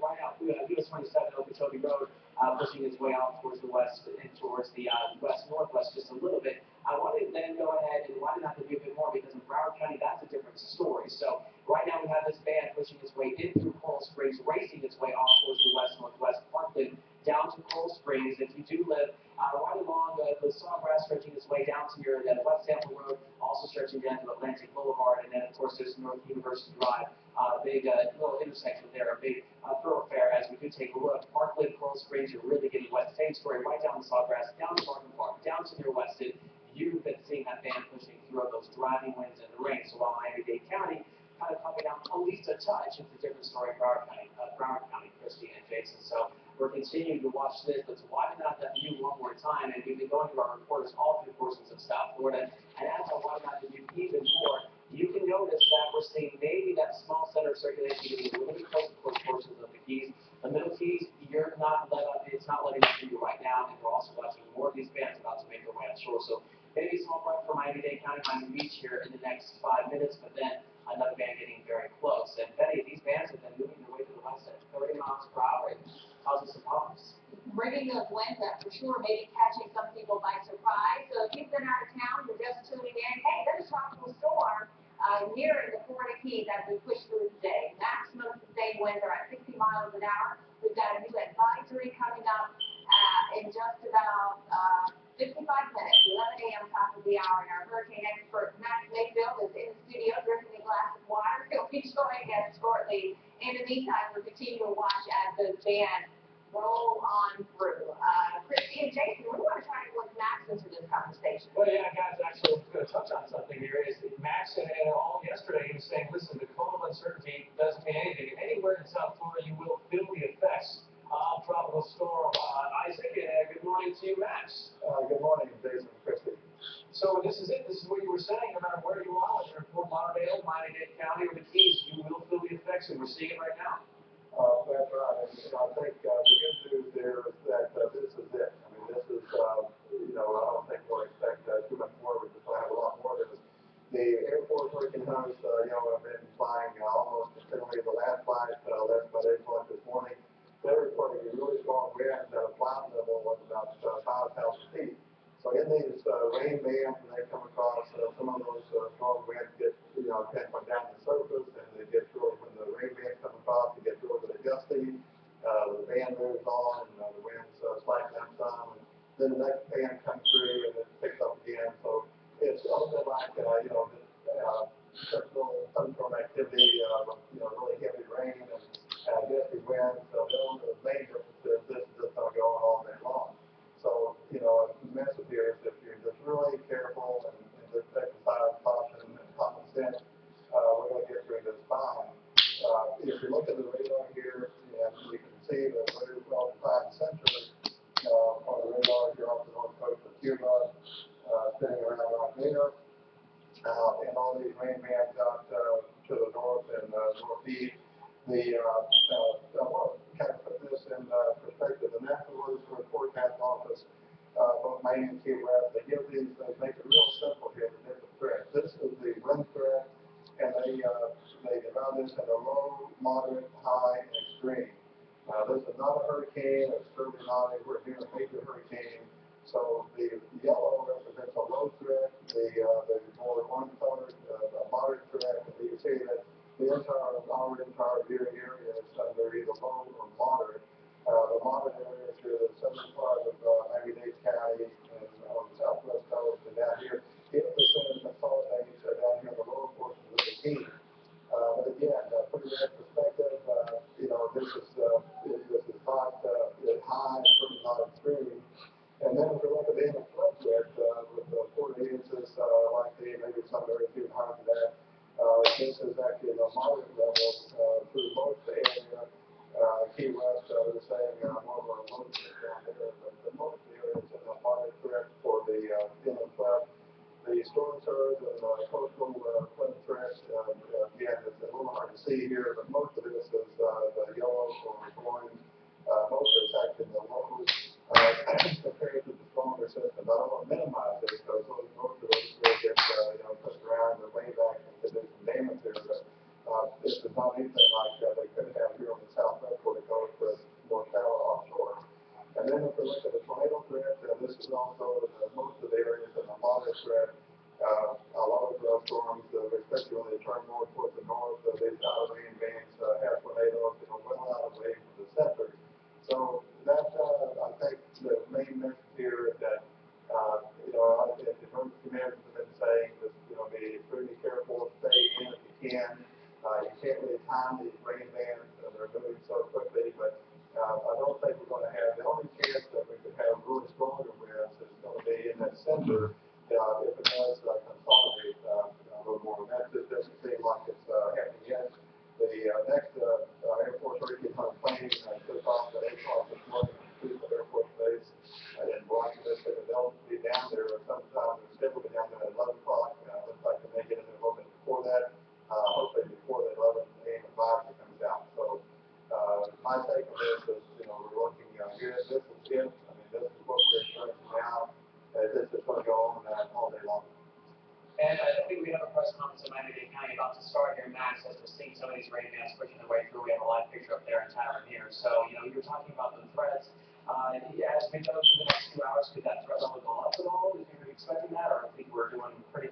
right now, US 27 Okeechobee Road, pushing its way out towards the west and towards the west-northwest just a little bit. I wanted to then go ahead and wanted not to do a bit more because in Broward County, that's a different story. So right now we have this band pushing its way in through Coral Springs, racing its way off towards the west-northwest Parkland, down to Coral Springs. If you do live right along the Sawgrass, stretching its way down to your West Tampa Road, also stretching down to Atlantic Boulevard, and then of course there's North University Drive, big little intersection there, a big thoroughfare. As we do take a look, Parkland, Coral Springs, you're really getting west. Same story, right down the Sawgrass, down to Martin Park, down to near Weston. You've been seeing that band pushing through those driving winds and the rain. So while Miami-Dade County kind of coming down at least a touch, it's a different story for Broward County, Christy and Jason. So we're continuing to watch this. Let's widen out that view one more time. And we've been going to our reporters all through portions of South Florida. And as I widen out the view even more, you can notice that we're seeing maybe that small center of circulation getting a little bit closer to portions of the Keys. The middle Keys, you're not let up. It's not letting up for you right now. And we're also watching more of these bands about to make their way on shore. So maybe a small break for Miami-Dade County, Miami Beach here in the next 5 minutes, but then another band getting very close. And Betty, these bands have been moving their way to the west at 30 miles per hour and causing some problems. Bringing those winds up for sure, maybe catching some people by surprise. So if you've been out of town, you're just tuning in, hey, there's a tropical storm near the Florida Keys as we push through today. Maximum sustained winds are at 60 miles an hour. We've got a new advisory coming up in just about 55 minutes, 11 a.m. top of the hour. And our hurricane expert, Max Mayfield, is in the studio drinking a glass of water. He'll be joining us shortly. In the meantime, we're continuing to watch as the band roll on through. Christy and Jason, we want to try to work Max into this conversation. Well, yeah, guys, actually, I'm going to touch on something here. Is Max and all yesterday, he was saying, listen, the cone of uncertainty doesn't mean anything. Anywhere in South Florida, you will feel the effects of tropical storm. Isaac, good morning to you, Max. Good morning, Jason and Christy. So this is it. This is what you were saying. No matter where you are, whether you're in Fort Lauderdale, Miami-Dade County, or the Keys, you will feel the effects, and we're seeing it right now. That's right. And I think the good news there is that this is it. I mean, this is, I don't think we'll expect too much more. We're just going to have a lot more of this. The Air Force Hurricane Hunters, have been flying almost continually. The last flight left by 8 o'clock this morning, they're reporting a really strong wind at a cloud level of about 5,000 feet. So in these rain bands, when they come across, some of those strong winds get, come down to the surface, and they get really, when the rain bands come across, they get really, really gusty. The band moves on, and the wind's slightly down, and then the next band comes through, and it picks up again. So it's a little bit like, typical thunderstorm activity, really heavy rain and gusty winds. So the main difference is this is just going to go on all day long. So, the message here is if you're just really careful and just exercise caution and common sense, we're going to get through this fine. If you look at the radar here, and you can see the very well defined center on the radar here off the north coast of Cuba, spinning around right there. And all these rain bands out to the north and northeast. I want to kind of put this in perspective. The National Weather Forecast Office, both Maine and Key West, they make it real simple here, the different threats. This is the wind threat, and they divide this into low, moderate, high, and extreme. This is not a hurricane. It's certainly not anywhere near a major hurricane. So the yellow represents a low threat, the more orange colored, a moderate threat, and you see that our entire viewing area is under either low or moderate. The moderate areas here, the southern part of Miami-Dade County and on the southwest coast and down here, if the center consolidates down here in the lower portions of the Keys. But again, put it in perspective, this is not high, certainly not extreme. And then if we look at the inner flood threat with 4 to 8 inches, likely, maybe some areas even higher than that. This is actually the moderate level through most of the area. Key West, they're saying more of a low threat down there, but most of the areas in the moderate threat for the inland flood. The storm surge and coastal flood threat, again, it's a little hard to see here, but most of this is the yellow or orange. Most of it's actually the lows compared to the stronger system. I don't want to minimize this because most of those will get pushed around or way back and do some damage here, but this is not anything like they could have here on the southwest Puerto Rico threat. This is also most of the areas in a moderate threat. A lot of storms, especially when they turn more towards the north, these outer rain bands have tornadoes, well out of the way from the center. So that, I think the main message here is that, the emergency managers have been saying just, be extremely careful, stay in if you can. You can't really time these rain bands, they're moving so quickly, but I don't think we're going to have, the only chance that we could have really stronger winds is going to be in that center if it does consolidate a little more. That just doesn't seem like it's happening yet. The next Air Force Hurricane plane took off at 8 o'clock this morning from the Air Force Base in Washington. They'll be down there sometime. They're scheduled to be down there at 11 o'clock. Looks like they may get in there a little bit before that. Hopefully before the 11 a.m. advisory comes out. So my take on this is, we're looking here. This is it. I mean, this is what we're experiencing now. This is going to go on all day long. And I think we have a press conference in Miami-Dade County about to start here, Max, as we're seeing some of these rain bands pushing their way through. We have a live picture up there in town here. So, you're talking about the threats. As we go to the next